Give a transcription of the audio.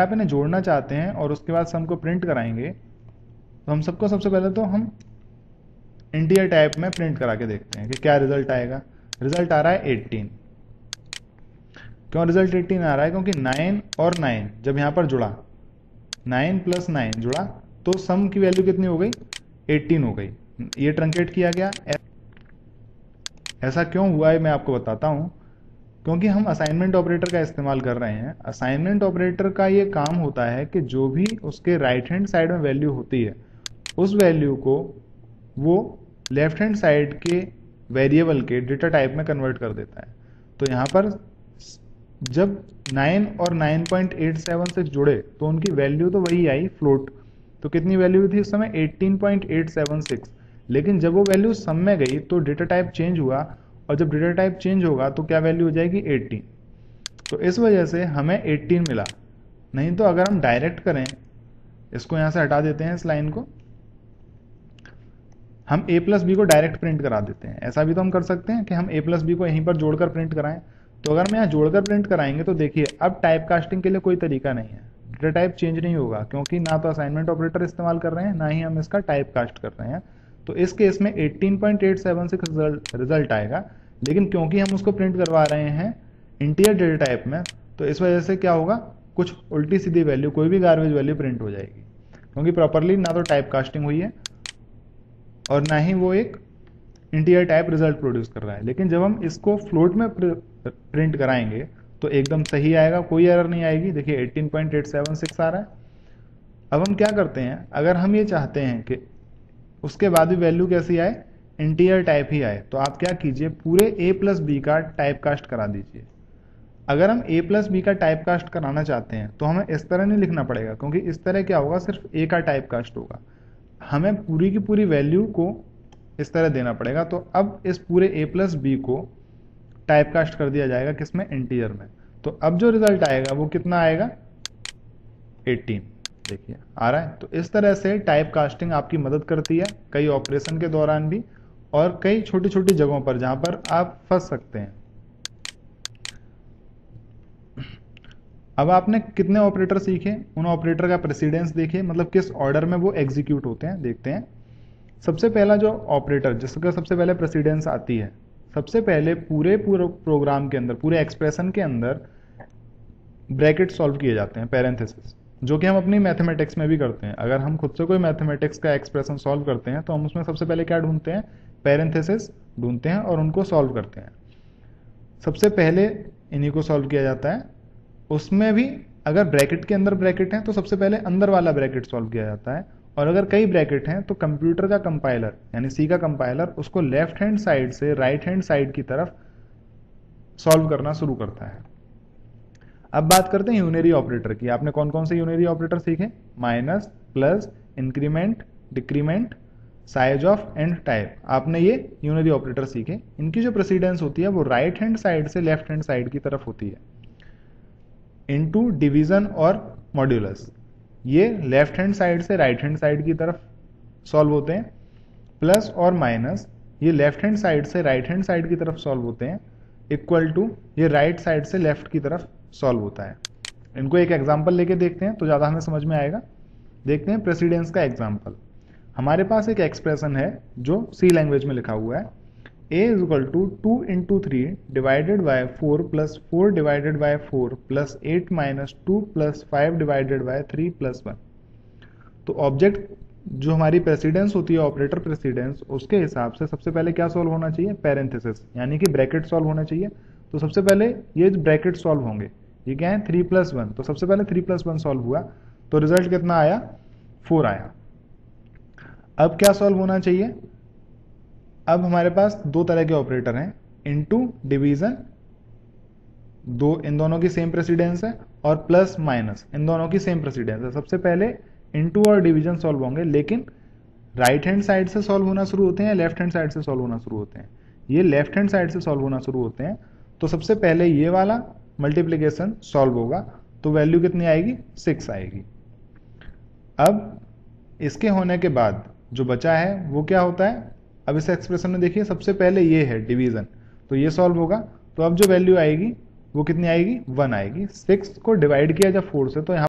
आप इन्हें जोड़ना चाहते हैं और उसके बाद सम को प्रिंट कराएंगे तो हम सबको सबसे पहले तो हम इंटीजर टाइप में प्रिंट करा के देखते हैं कि क्या रिजल्ट आएगा। रिजल्ट आ रहा है 18। क्यों रिजल्ट 18 आ रहा है? क्योंकि 9 और 9 जब यहां पर जुड़ा, 9 + 9 जुड़ा तो सम की वैल्यू कितनी हो गई? 18 हो गई। ये ट्रंकेट किया गया। ऐसा क्यों हुआ है मैं आपको बताता हूं। क्योंकि हम असाइनमेंट ऑपरेटर का इस्तेमाल कर रहे हैं। असाइनमेंट ऑपरेटर का ये काम होता है कि जो भी उसके राइट हैंड साइड में वैल्यू होती है उस वैल्यू को वो लेफ्ट हैंड साइड के वेरिएबल के डेटा टाइप में कन्वर्ट कर देता है। तो यहाँ पर जब 9 और 9.876 जुड़े तो उनकी वैल्यू तो वही आई, फ्लोट। तो कितनी वैल्यू थी उस समय? 18.876। लेकिन जब वो वैल्यू सम में गई तो डेटा टाइप चेंज हुआ, और जब डेटा टाइप चेंज होगा तो क्या वैल्यू हो जाएगी? 18। तो इस वजह से हमें 18 मिला। नहीं तो अगर हम डायरेक्ट करें, इसको यहां से हटा देते हैं इस लाइन को, हम a + b को डायरेक्ट प्रिंट करा देते हैं। ऐसा भी तो हम कर सकते हैं कि हम a + b को यहीं पर जोड़कर प्रिंट कराएं। तो अगर हम यहाँ जोड़कर प्रिंट कराएंगे तो देखिए अब टाइप कास्टिंग के लिए कोई तरीका नहीं है, डेटा टाइप चेंज नहीं होगा, क्योंकि ना तो असाइनमेंट ऑपरेटर इस्तेमाल कर रहे हैं ना ही हम इसका टाइप कास्ट कर रहे हैं। तो इस केस में 18.876 रिजल्ट आएगा। लेकिन क्योंकि हम उसको प्रिंट करवा रहे हैं इंटीजर डेटा टाइप में, तो इस वजह से क्या होगा? कुछ उल्टी सीधी वैल्यू, कोई भी गार्बेज वैल्यू प्रिंट हो जाएगी, क्योंकि प्रॉपरली ना तो टाइप कास्टिंग हुई है और ना ही वो एक इंटीजर टाइप रिजल्ट प्रोड्यूस कर रहा है। लेकिन जब हम इसको फ्लोट में प्रिंट कराएंगे तो एकदम सही आएगा, कोई एरर नहीं आएगी। देखिए 18.876 आ रहा है। अब हम क्या करते हैं, अगर हम ये चाहते हैं कि उसके बाद भी वैल्यू कैसी आए? इंटीजर टाइप ही आए, तो आप क्या कीजिए, पूरे a + b का टाइप कास्ट करा दीजिए। अगर हम a + b का टाइप कास्ट कराना चाहते हैं तो हमें इस तरह नहीं लिखना पड़ेगा, क्योंकि इस तरह क्या होगा? सिर्फ a का टाइप कास्ट होगा। हमें पूरी की पूरी वैल्यू को इस तरह देना पड़ेगा। तो अब इस पूरे a + b को टाइप कास्ट कर दिया जाएगा किसमें? इंटीजर में। तो अब जो रिजल्ट आएगा वो कितना आएगा? 18। देखिए आ रहा है। तो इस तरह से टाइप कास्टिंग आपकी मदद करती है कई ऑपरेशन के दौरान भी, और कई छोटी छोटी जगहों पर जहां पर आप फंस सकते हैं। अब आपने कितने ऑपरेटर सीखे, उन ऑपरेटर का प्रेसिडेंस देखिए, मतलब किस ऑर्डर में वो एग्जीक्यूट होते हैं, देखते हैं। सबसे पहला जो ऑपरेटर जिसका सबसे पहले प्रेसिडेंस आती है, सबसे पहले पूरे प्रोग्राम के अंदर, पूरे एक्सप्रेशन के अंदर ब्रैकेट सॉल्व किए जाते हैं, पैरेंथेसिस, जो कि हम अपनी मैथमेटिक्स में भी करते हैं। अगर हम खुद से कोई मैथमेटिक्स का एक्सप्रेशन सॉल्व करते हैं तो हम उसमें सबसे पहले क्या ढूंढते हैं? पैरेंथेसिस ढूंढते हैं और उनको सॉल्व करते हैं। सबसे पहले इन्हीं को सॉल्व किया जाता है। उसमें भी अगर ब्रैकेट के अंदर ब्रैकेट है तो सबसे पहले अंदर वाला ब्रैकेट सॉल्व किया जाता है, और अगर कई ब्रैकेट हैं तो कंप्यूटर का कंपाइलर यानी सी का कंपाइलर उसको लेफ्ट हैंड साइड से राइट हैंड साइड की तरफ सॉल्व करना शुरू करता है। अब बात करते हैं यूनरी ऑपरेटर की। आपने कौन कौन से यूनरी ऑपरेटर सीखे? Minus, plus, increment, decrement, size of and type. आपने ये यूनरी ऑपरेटर सीखे। इनकी जो प्रेसिडेंस होती है वो राइट हैंड साइड से लेफ्ट हैंड साइड की तरफ होती है। इनटू, डिवीजन और मॉड्यूलस, ये लेफ्ट हैंड साइड से राइट हैंड साइड की तरफ सॉल्व होते हैं। प्लस और माइनस, ये लेफ्ट हैंड साइड से राइट हैंड साइड की तरफ सॉल्व होते हैं। इक्वल टू, ये राइट साइड से लेफ्ट की तरफ सॉल्व होता है। इनको एक एग्जांपल लेके देखते हैं तो ज्यादा हमें समझ में आएगा। देखते हैं प्रेसिडेंस का एग्जांपल। हमारे पास एक एक्सप्रेशन है जो सी लैंग्वेज में लिखा हुआ है, a = 2 × 3 divided by 4 + 4 divided by 4 + 8 - 2 + 5 divided by 3 + 1। तो ऑब्जेक्ट जो हमारी प्रेसिडेंस होती है, ऑपरेटर प्रेसिडेंस, उसके हिसाब से सबसे पहले क्या सॉल्व होना चाहिए? पैरेंथेसिस यानी कि ब्रैकेट सॉल्व होना चाहिए। तो सबसे पहले ये ब्रैकेट सॉल्व होंगे। ये क्या है? 3 + 1। तो सबसे पहले 3 + 1 सॉल्व हुआ तो रिजल्ट कितना आया? 4 आया। अब क्या सॉल्व होना चाहिए? अब हमारे पास दो तरह के ऑपरेटर हैं, इनटू, डिवीजन, इन दोनों की सेम प्रेसिडेंस है, और प्लस माइनस, इन दोनों की सेम प्रेसिडेंस है। सबसे पहले इनटू और डिवीजन सॉल्व होंगे, लेकिन राइट हैंड साइड से सॉल्व होना शुरू होते हैं या लेफ्ट हैंड साइड से सॉल्व होना शुरू होते हैं? ये लेफ्ट हैंड साइड से सॉल्व होना शुरू होते हैं। तो सबसे पहले ये वाला मल्टीप्लीकेशन सॉल्व होगा तो वैल्यू कितनी आएगी? 6 आएगी। अब इसके होने के बाद जो बचा है वो क्या होता है? अब इस एक्सप्रेशन में देखिए, सबसे पहले ये है डिवीजन, तो ये सॉल्व होगा। तो अब जो वैल्यू आएगी वो कितनी आएगी? 1 आएगी। 6 को डिवाइड किया जब 4 से तो यहाँ